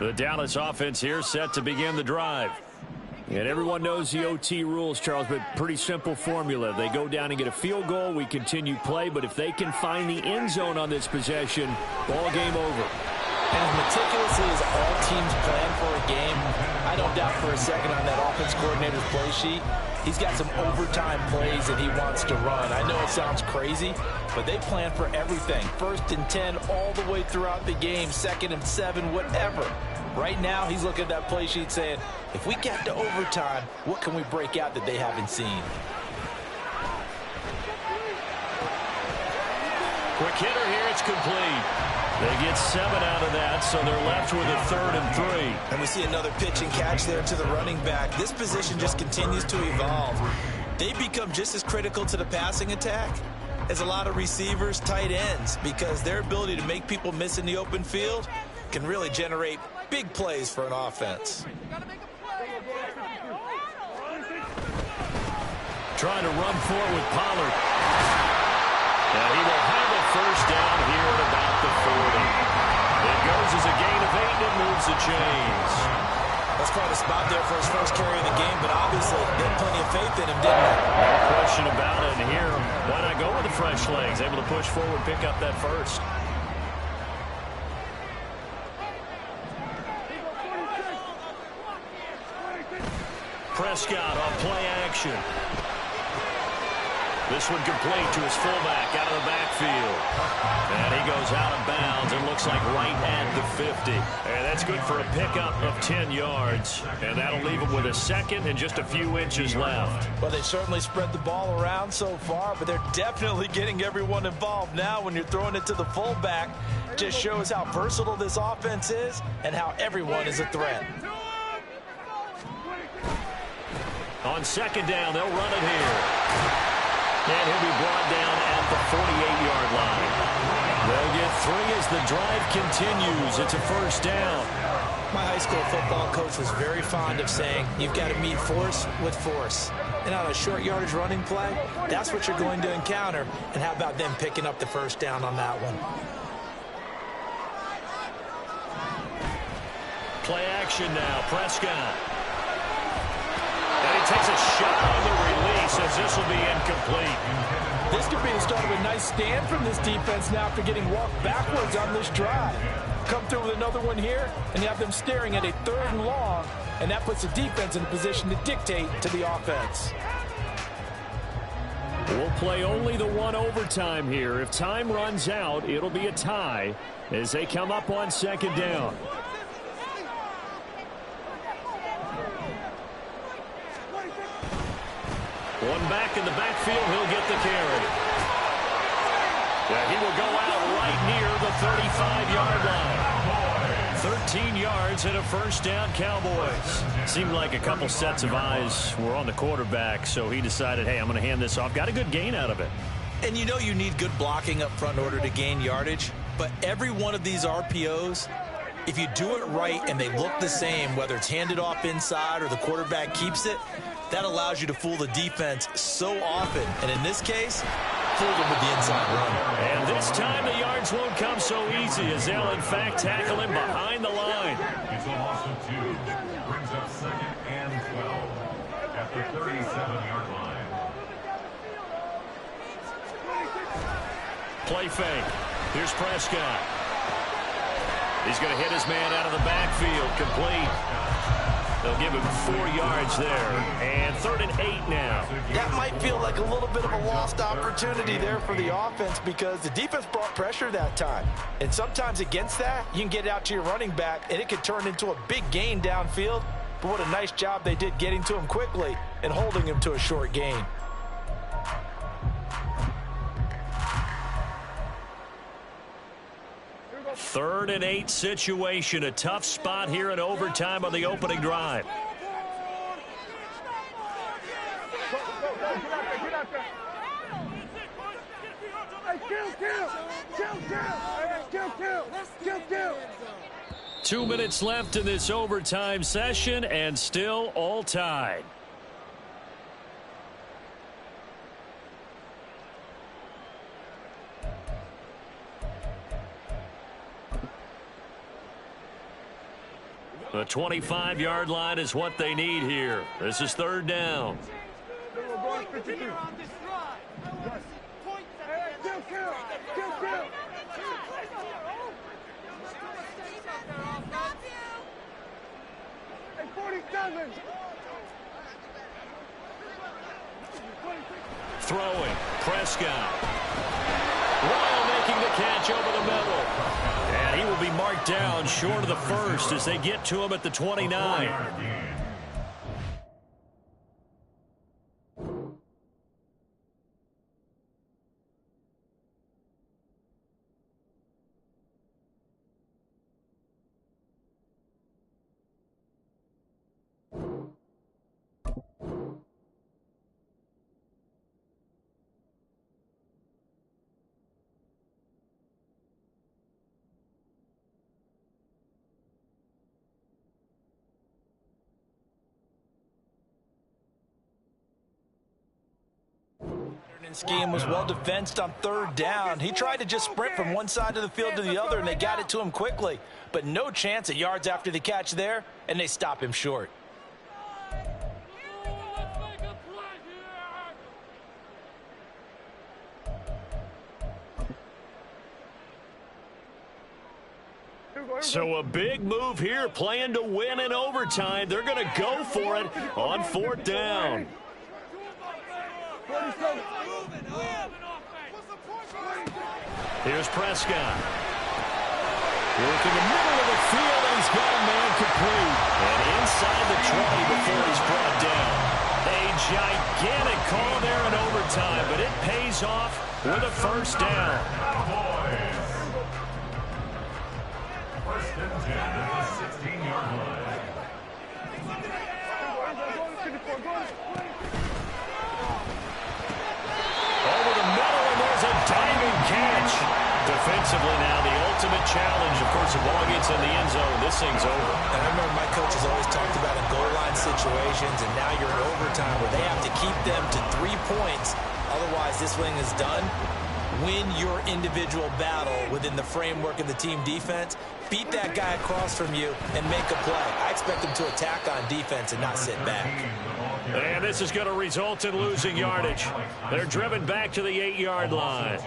B: The Dallas offense here set to begin the drive. And everyone knows the OT rules, Charles, but pretty simple formula. They go down and get a field goal, we continue play, but if they can find the end zone on this possession, ball game over.
D: And as meticulously as all teams plan for a game, I don't doubt for a second on that offense coordinator's play sheet, he's got some overtime plays that he wants to run. I know it sounds crazy, but they plan for everything. 1st and 10 all the way throughout the game, 2nd and 7, whatever. Right now, he's looking at that play sheet saying, if we get to overtime, what can we break out that they haven't seen?
B: Quick hitter here, it's complete. They get 7 out of that, so they're left with a 3rd and 3.
C: And we see another pitch and catch there to the running back. This position just continues to evolve. They become just as critical to the passing attack as a lot of receivers, tight ends, because their ability to make people miss in the open field can really generate big plays for an offense.
B: Trying to run for it with Pollard. And he will have a first down here at about the 40. It goes as a gain of 8 and moves the chains.
C: That's quite a spot there for his first carry of the game, but obviously they had plenty of faith in him, didn't they?
B: No question about it. And here, why not go with the fresh legs? Able to push forward, pick up that first. Prescott on play action. This one complete to his fullback out of the backfield. And he goes out of bounds and looks like right at the 50. And that's good for a pickup of 10 yards. And that'll leave him with a 2nd and just a few inches left.
D: Well, they certainly spread the ball around so far, but they're definitely getting everyone involved now when you're throwing it to the fullback. Just shows how versatile this offense is and how everyone is a threat.
B: On 2nd down, they'll run it here. And he'll be brought down at the 48-yard line. They'll get 3 as the drive continues. It's a first down.
C: My high school football coach was very fond of saying, you've got to meet force with force. And on a short yardage running play, that's what you're going to encounter. And how about them picking up the first down on that one?
B: Play action now. Prescott. And he takes a shot on the release as this will be incomplete.
D: This could be the start of a nice stand from this defense now after getting walked backwards on this drive. Come through with another one here, and you have them staring at a 3rd and long, and that puts the defense in a position to dictate to the offense.
B: We'll play only the 1 overtime here. If time runs out, it'll be a tie as they come up on 2nd down. One back in the backfield, he'll get the carry. Yeah, he will go out right near the 35-yard line. 13 yards and a first down, Cowboys. Seemed like a couple sets of eyes were on the quarterback, so he decided, hey, I'm going to hand this off. Got a good gain out of it.
C: And you know you need good blocking up front in order to gain yardage, but every one of these RPOs, if you do it right and they look the same, whether it's handed off inside or the quarterback keeps it, that allows you to fool the defense so often. And in this case, fool them with the inside run.
B: And this time the yards won't come so easy as they'll, in fact, tackle him behind the line.
E: It's a loss of 2. Brings up 2nd and 12 at the 37-yard line.
B: Play fake. Here's Prescott. He's going to hit his man out of the backfield. Complete. They'll give him 4 yards there. And 3rd and 8 now.
D: That might feel like a little bit of a lost opportunity there for the offense because the defense brought pressure that time. And sometimes against that, you can get it out to your running back, and it could turn into a big gain downfield. But what a nice job they did getting to him quickly and holding him to a short gain.
B: Third and 8 situation. A tough spot here in overtime on the opening drive.
F: Kill.
B: 2 minutes left in this overtime session, and still all tied. The 25-yard line is what they need here. This is third down.
F: Hey, 47.
B: Throwing, Prescott. Royal making the catch over the middle. And he will be marked down short of the first as they get to him at the 29.
D: Scheme was well defensed on third down. He tried to just sprint from one side of the field to the other, and they got it to him quickly. But no chance at yards after the catch there, and they stop him short.
B: So a big move here, playing to win in overtime. They're going to go for it on fourth down. Here's Prescott. Working the middle of the field, and he's got a man complete. And inside the 20 before he's brought down. A gigantic call there in overtime, but it pays off with a first down.
E: First and 10 at the 16-yard line.
B: Over the middle, and there's a diving catch. Defensively now, the ultimate challenge. Of course, the ball gets in the end zone. This thing's over.
C: And I remember my coaches always talked about in goal line situations, and now you're in overtime where they have to keep them to 3 points. Otherwise, this thing is done. Win your individual battle within the framework of the team defense. Beat that guy across from you and make a play. I expect them to attack on defense and not sit back.
B: And this is going to result in losing yardage. They're driven back to the 8-yard line.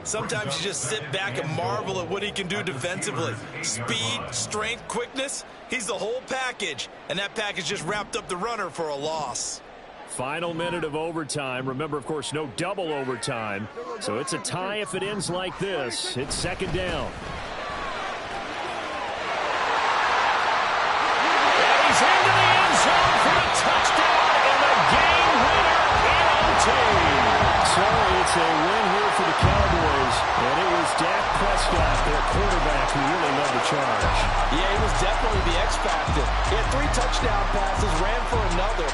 C: Sometimes you just sit back and marvel at what he can do defensively. Speed, strength, quickness, he's the whole package. And that package just wrapped up the runner for a loss.
B: Final minute of overtime. Remember, of course, no double overtime. So it's a tie if it ends like this. It's second down. And he's into the end zone for the touchdown and the game winner in OT. So it's a win here for the Cowboys. And it was Dak Prescott, their quarterback, who really led the charge.
D: Yeah, he was definitely the X factor. He had 3 touchdown passes, ran for another.